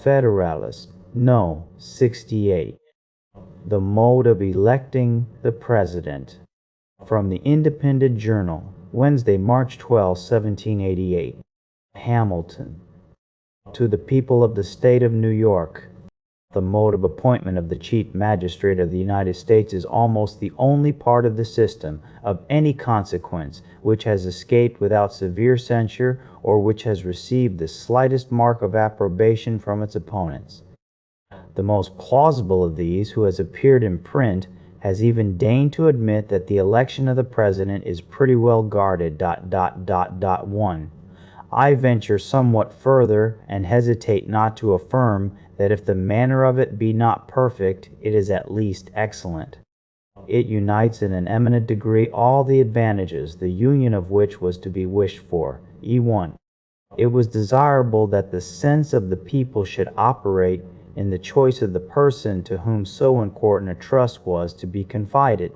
Federalist, No. 68. The mode of electing the president. From the Independent Journal, Wednesday, March 12, 1788. Hamilton. To the people of the state of New York, the mode of appointment of the Chief Magistrate of the United States is almost the only part of the system of any consequence which has escaped without severe censure or which has received the slightest mark of approbation from its opponents. The most plausible of these, who has appeared in print, has even deigned to admit that the election of the President is pretty well guarded. 1. I venture somewhat further, and hesitate not to affirm that if the manner of it be not perfect, it is at least excellent. It unites in an eminent degree all the advantages, the union of which was to be wished for. E1. It was desirable that the sense of the people should operate in the choice of the person to whom so important a trust was to be confided.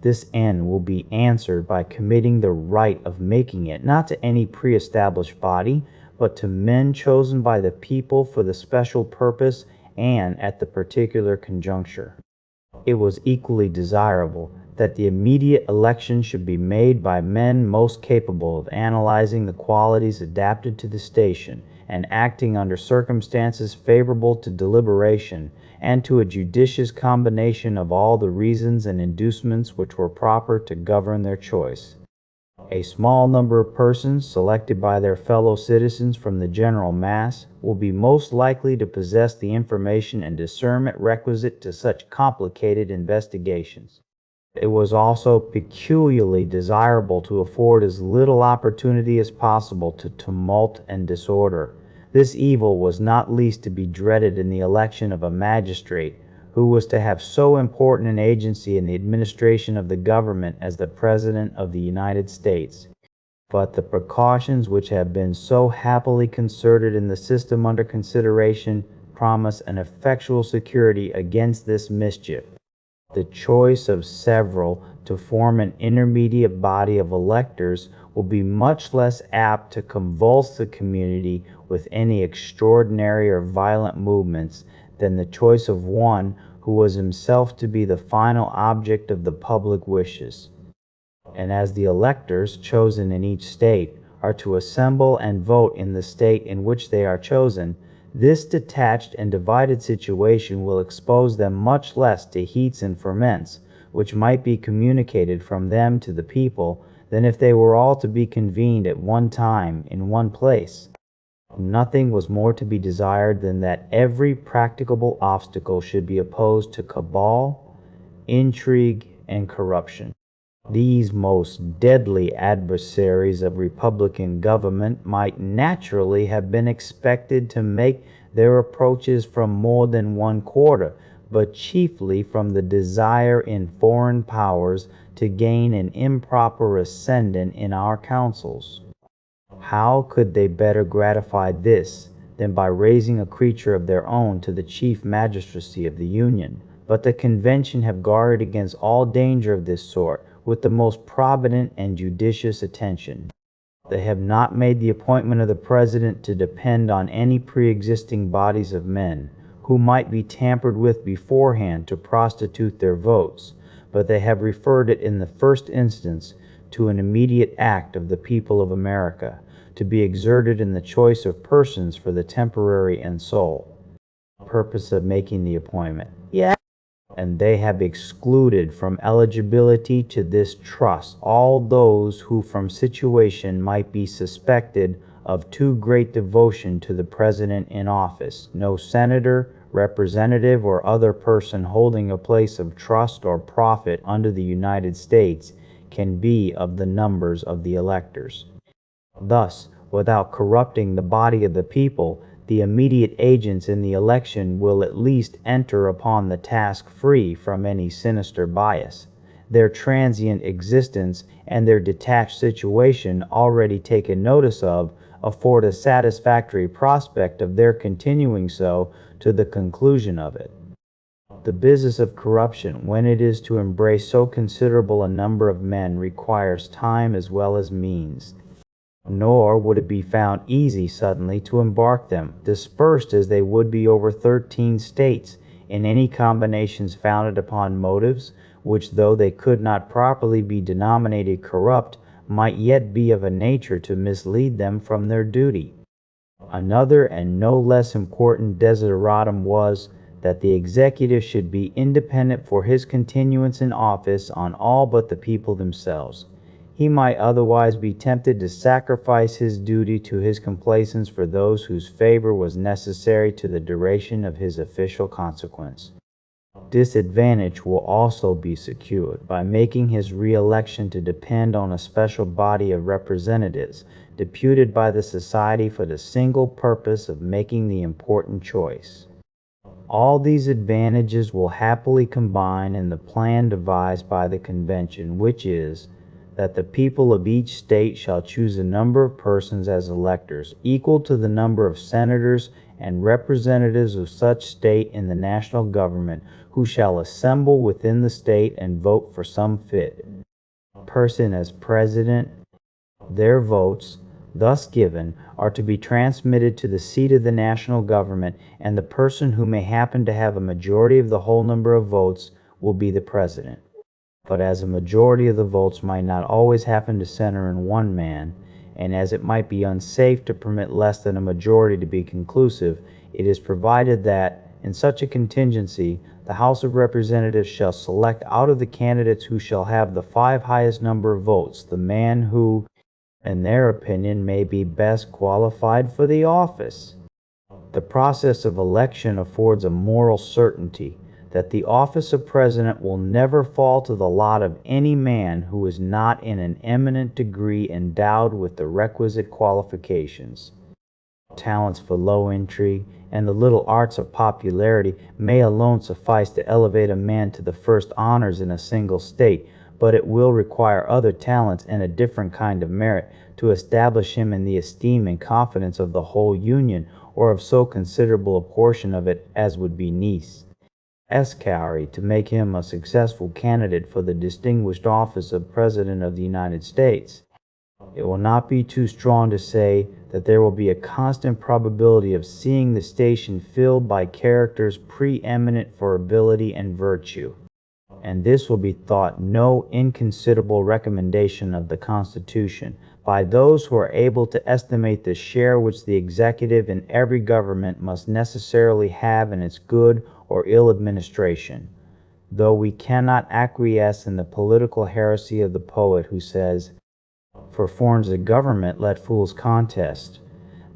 This end will be answered by committing the right of making it not to any pre-established body, but to men chosen by the people for the special purpose and at the particular conjuncture. It was equally desirable that the immediate election should be made by men most capable of analyzing the qualities adapted to the station and acting under circumstances favorable to deliberation and to a judicious combination of all the reasons and inducements which were proper to govern their choice. A small number of persons, selected by their fellow citizens from the general mass, will be most likely to possess the information and discernment requisite to such complicated investigations. It was also peculiarly desirable to afford as little opportunity as possible to tumult and disorder. This evil was not least to be dreaded in the election of a magistrate, who was to have so important an agency in the administration of the government as the President of the United States. But the precautions which have been so happily concerted in the system under consideration promise an effectual security against this mischief. The choice of several to form an intermediate body of electors will be much less apt to convulse the community with any extraordinary or violent movements than the choice of one who was himself to be the final object of the public wishes. And as the electors, chosen in each state, are to assemble and vote in the state in which they are chosen, this detached and divided situation will expose them much less to heats and ferments, which might be communicated from them to the people, than if they were all to be convened at one time in one place. Nothing was more to be desired than that every practicable obstacle should be opposed to cabal, intrigue, and corruption. These most deadly adversaries of republican government might naturally have been expected to make their approaches from more than one quarter, but chiefly from the desire in foreign powers to gain an improper ascendant in our councils. How could they better gratify this than by raising a creature of their own to the chief magistracy of the Union? But the convention have guarded against all danger of this sort with the most provident and judicious attention. They have not made the appointment of the President to depend on any pre-existing bodies of men, who might be tampered with beforehand to prostitute their votes, but they have referred it in the first instance to an immediate act of the people of America, to be exerted in the choice of persons for the temporary and sole purpose of making the appointment. And they have excluded from eligibility to this trust all those who from situation might be suspected of too great devotion to the President in office. No senator, representative, or other person holding a place of trust or profit under the United States can be of the numbers of the electors. Thus, without corrupting the body of the people, the immediate agents in the election will at least enter upon the task free from any sinister bias. Their transient existence and their detached situation, already taken notice of, afford a satisfactory prospect of their continuing so to the conclusion of it. The business of corruption, when it is to embrace so considerable a number of men, requires time as well as means. nor would it be found easy suddenly to embark them, dispersed as they would be over 13 states, in any combinations founded upon motives which, though they could not properly be denominated corrupt, might yet be of a nature to mislead them from their duty. Another and no less important desideratum was, that the executive should be independent for his continuance in office on all but the people themselves. He might otherwise be tempted to sacrifice his duty to his complaisance for those whose favor was necessary to the duration of his official consequence. This advantage will also be secured by making his re-election to depend on a special body of representatives, deputed by the Society for the single purpose of making the important choice. All these advantages will happily combine in the plan devised by the Convention, which is, that the people of each state shall choose a number of persons as electors, equal to the number of senators and representatives of such state in the national government, who shall assemble within the state and vote for some fit person as president. Their votes, thus given, are to be transmitted to the seat of the national government, and the person who may happen to have a majority of the whole number of votes will be the president. But as a majority of the votes might not always happen to center in one man, and as it might be unsafe to permit less than a majority to be conclusive, it is provided that, in such a contingency, the House of Representatives shall select out of the candidates who shall have the 5 highest number of votes, the man who, in their opinion, may be best qualified for the office. The process of election affords a moral certainty that the office of president will never fall to the lot of any man who is not in an eminent degree endowed with the requisite qualifications. Talents for low intrigue and the little arts of popularity may alone suffice to elevate a man to the first honors in a single state, but it will require other talents and a different kind of merit to establish him in the esteem and confidence of the whole Union, or of so considerable a portion of it as would be necessary to make him a successful candidate for the distinguished office of President of the United States. It will not be too strong to say that there will be a constant probability of seeing the station filled by characters preeminent for ability and virtue, and this will be thought no inconsiderable recommendation of the Constitution by those who are able to estimate the share which the executive in every government must necessarily have in its good or ill administration, though we cannot acquiesce in the political heresy of the poet who says, "For forms of government let fools contest.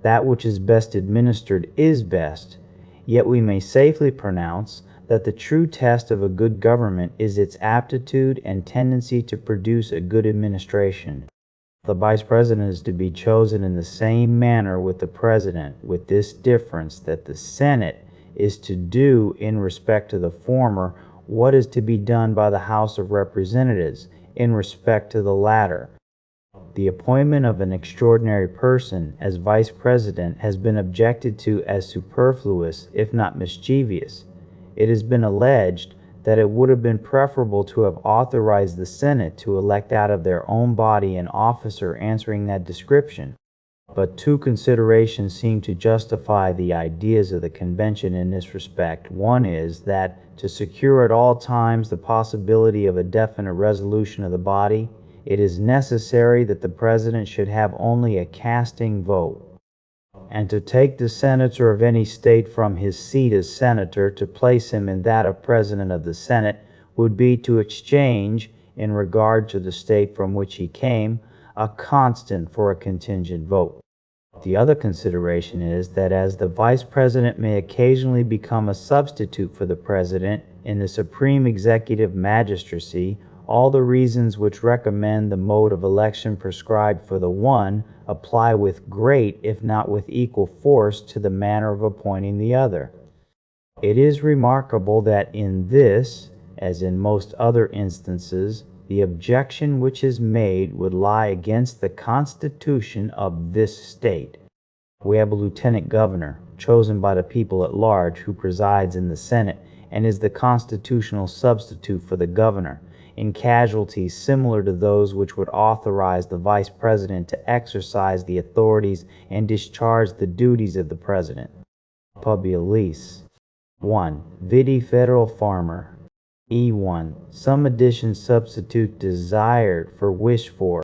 That which is best administered is best," yet we may safely pronounce that the true test of a good government is its aptitude and tendency to produce a good administration. The vice president is to be chosen in the same manner with the president, with this difference, that the Senate is to do in respect to the former what is to be done by the House of Representatives in respect to the latter. The appointment of an extraordinary person as vice president has been objected to as superfluous, if not mischievous. It has been alleged that it would have been preferable to have authorized the Senate to elect out of their own body an officer answering that description. But 2 considerations seem to justify the ideas of the Convention in this respect. One is that, to secure at all times the possibility of a definite resolution of the body, it is necessary that the President should have only a casting vote, and to take the senator of any state from his seat as senator to place him in that of President of the Senate would be to exchange, in regard to the state from which he came, a constant for a contingent vote. The other consideration is that as the vice president may occasionally become a substitute for the president in the supreme executive magistracy, all the reasons which recommend the mode of election prescribed for the one apply with great, if not with equal force, to the manner of appointing the other. It is remarkable that in this, as in most other instances, the objection which is made would lie against the Constitution of this state. We have a lieutenant governor, chosen by the people at large, who presides in the Senate and is the constitutional substitute for the governor. in casualties similar to those which would authorize the Vice President to exercise the authorities and discharge the duties of the President. Publius. 1. Vidi Federal Farmer. E1. Some editions substitute desired for wish for.